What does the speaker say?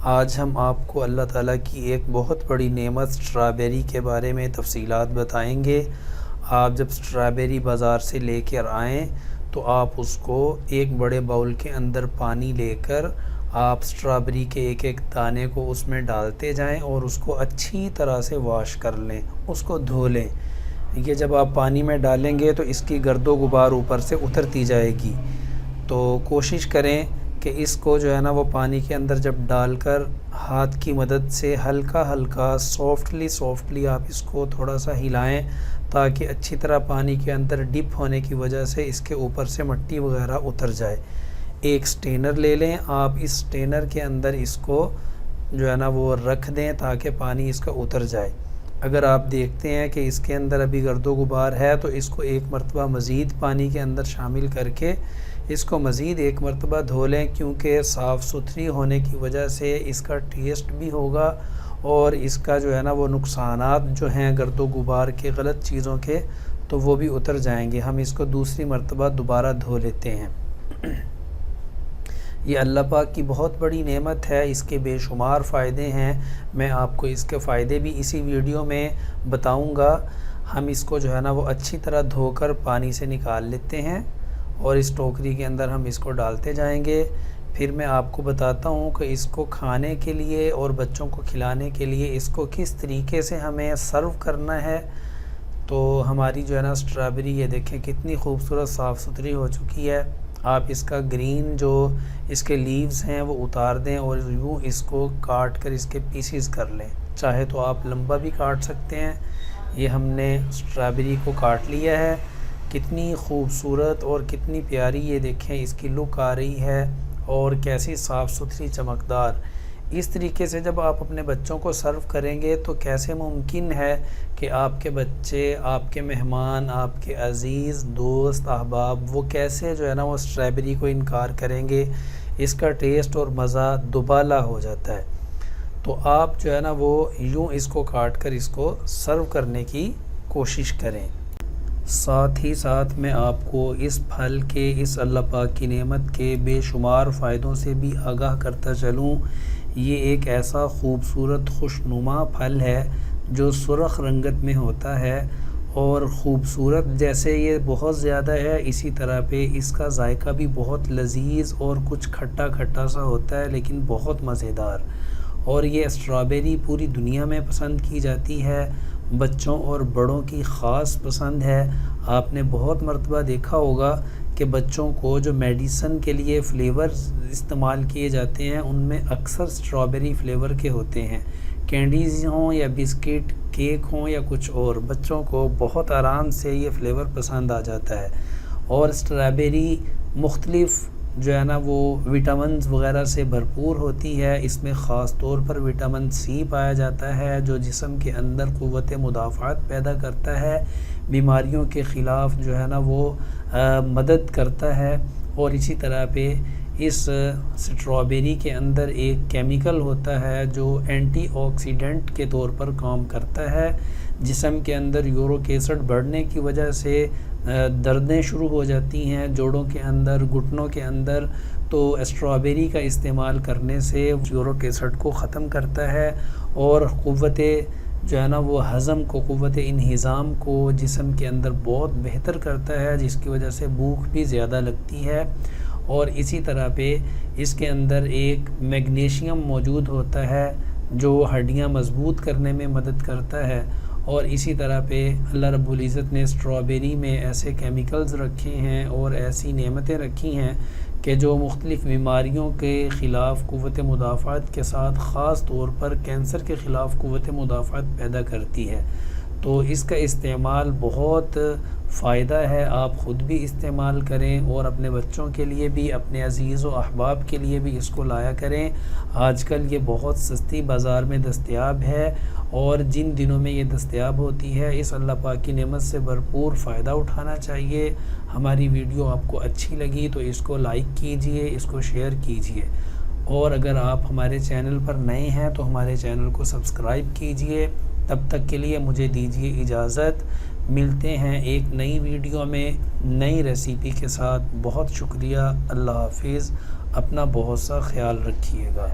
آج ہم آپ کو اللہ تعالیٰ کی ایک بہت بڑی نعمت اسٹرابیری کے بارے میں تفصیلات بتائیں گے۔ آپ جب اسٹرابیری بازار سے لے کر آئیں تو آپ اس کو ایک بڑے باؤل کے اندر پانی لے کر آپ اسٹرابیری کے ایک ایک دانے کو اس میں ڈالتے جائیں اور اس کو اچھی طرح سے واش کر لیں، اس کو دھو لیں۔ یہ جب آپ پانی میں ڈالیں گے تو اس کی گرد و غبار اوپر سے اترتی جائے گی، تو کوشش کریں کہ اس کو جو ہے نا وہ پانی کے اندر جب ڈال کر ہاتھ کی مدد سے ہلکا ہلکا سافٹلی آپ اس کو تھوڑا سا ہلائیں، تاکہ اچھی طرح پانی کے اندر ڈپ ہونے کی وجہ سے اس کے اوپر سے مٹی وغیرہ اتر جائے۔ ایک سٹینر لے لیں، آپ اس سٹینر کے اندر اس کو جو ہے نا وہ رکھ دیں تاکہ پانی اس کا اتر جائے۔ اگر آپ دیکھتے ہیں کہ اس کے اندر ابھی گرد و غبار ہے تو اس کو ایک مرتبہ مزید پانی کے اندر شامل کر کے اس کو مزید ایک مرتبہ دھو لیں، کیونکہ صاف ستھری ہونے کی وجہ سے اس کا ٹیسٹ بھی ہوگا اور اس کا جو ہے نا وہ نقصانات جو ہیں گرد و غبار کے غلط چیزوں کے تو وہ بھی اتر جائیں گے۔ ہم اس کو دوسری مرتبہ دوبارہ دھو لیتے ہیں۔ یہ اللہ پاک کی بہت بڑی نعمت ہے، اس کے بے شمار فائدے ہیں۔ میں آپ کو اس کے فائدے بھی اسی ویڈیو میں بتاؤں گا۔ ہم اس کو جو ہے نا وہ اچھی طرح دھو کر پانی سے نکال لیتے ہیں اور اس ٹوکری کے اندر ہم اس کو ڈالتے جائیں گے۔ پھر میں آپ کو بتاتا ہوں کہ اس کو کھانے کے لیے اور بچوں کو کھلانے کے لیے اس کو کس طریقے سے ہمیں سرو کرنا ہے۔ تو ہماری جو ہے نا اسٹرابیری یہ دیکھیں کتنی خوبصورت صاف ستھری ہو چکی ہے۔ آپ اس کا گرین جو اس کے لیوز ہیں وہ اتار دیں اور یوں اس کو کاٹ کر اس کے پیسز کر لیں، چاہے تو آپ لمبا بھی کاٹ سکتے ہیں۔ یہ ہم نے اسٹرابیری کو کاٹ لیا ہے، کتنی خوبصورت اور کتنی پیاری یہ دیکھیں اس کی لک آ رہی ہے اور کیسی صاف ستھری چمکدار۔ اس طریقے سے جب آپ اپنے بچوں کو سرو کریں گے تو کیسے ممکن ہے کہ آپ کے بچے، آپ کے مہمان، آپ کے عزیز دوست احباب وہ کیسے جو ہے نا وہ اسٹرابیری کو انکار کریں گے۔ اس کا ٹیسٹ اور مزہ دوبالا ہو جاتا ہے۔ تو آپ جو ہے نا وہ یوں اس کو کاٹ کر اس کو سرو کرنے کی کوشش کریں۔ ساتھ ہی ساتھ میں آپ کو اس پھل کے، اس اللہ پاک کی نعمت کے بے شمار فائدوں سے بھی آگاہ کرتا چلوں۔ یہ ایک ایسا خوبصورت خوشنما پھل ہے جو سرخ رنگت میں ہوتا ہے اور خوبصورت جیسے یہ بہت زیادہ ہے، اسی طرح پہ اس کا ذائقہ بھی بہت لذیذ اور کچھ کھٹا کھٹا سا ہوتا ہے، لیکن بہت مزیدار۔ اور یہ اسٹرابیری پوری دنیا میں پسند کی جاتی ہے، بچوں اور بڑوں کی خاص پسند ہے۔ آپ نے بہت مرتبہ دیکھا ہوگا کہ بچوں کو جو میڈیسن کے لیے فلیورز استعمال کیے جاتے ہیں ان میں اکثر اسٹرابیری فلیور کے ہوتے ہیں۔ کینڈیز ہوں یا بسکٹ، کیک ہوں یا کچھ اور، بچوں کو بہت آرام سے یہ فلیور پسند آ جاتا ہے۔ اور اسٹرابیری مختلف جو ہے نا وہ وٹامنز وغیرہ سے بھرپور ہوتی ہے۔ اس میں خاص طور پر وٹامن سی پایا جاتا ہے جو جسم کے اندر قوت مدافعت پیدا کرتا ہے، بیماریوں کے خلاف جو ہے نا وہ مدد کرتا ہے۔ اور اسی طرح پہ اس اسٹرابیری کے اندر ایک کیمیکل ہوتا ہے جو اینٹی آکسیڈنٹ کے طور پر کام کرتا ہے۔ جسم کے اندر یورک ایسڈ بڑھنے کی وجہ سے دردیں شروع ہو جاتی ہیں جوڑوں کے اندر، گھٹنوں کے اندر، تو اسٹرابیری کا استعمال کرنے سے یورک ایسڈ کو ختم کرتا ہے اور قوت جو ہے نا وہ ہضم کو، قوت انہضام کو جسم کے اندر بہت بہتر کرتا ہے، جس کی وجہ سے بھوک بھی زیادہ لگتی ہے۔ اور اسی طرح پہ اس کے اندر ایک میگنیشیم موجود ہوتا ہے جو ہڈیاں مضبوط کرنے میں مدد کرتا ہے۔ اور اسی طرح پہ اللہ رب العزت نے اسٹرابیری میں ایسے کیمیکلز رکھے ہیں اور ایسی نعمتیں رکھی ہیں کہ جو مختلف بیماریوں کے خلاف قوت مدافعت کے ساتھ خاص طور پر کینسر کے خلاف قوت مدافعت پیدا کرتی ہے۔ تو اس کا استعمال بہت فائدہ ہے، آپ خود بھی استعمال کریں اور اپنے بچوں کے لیے بھی، اپنے عزیز و احباب کے لیے بھی اس کو لایا کریں۔ آج کل یہ بہت سستی بازار میں دستیاب ہے اور جن دنوں میں یہ دستیاب ہوتی ہے اس اللہ پاک کی نعمت سے بھرپور فائدہ اٹھانا چاہیے۔ ہماری ویڈیو آپ کو اچھی لگی تو اس کو لائک کیجئے، اس کو شیئر کیجئے، اور اگر آپ ہمارے چینل پر نئے ہیں تو ہمارے چینل کو سبسکرائب کیجئے۔ تب تک کے لیے مجھے دیجیے اجازت، ملتے ہیں ایک نئی ویڈیو میں نئی ریسیپی کے ساتھ۔ بہت شکریہ، اللہ حافظ، اپنا بہت سا خیال رکھیے گا۔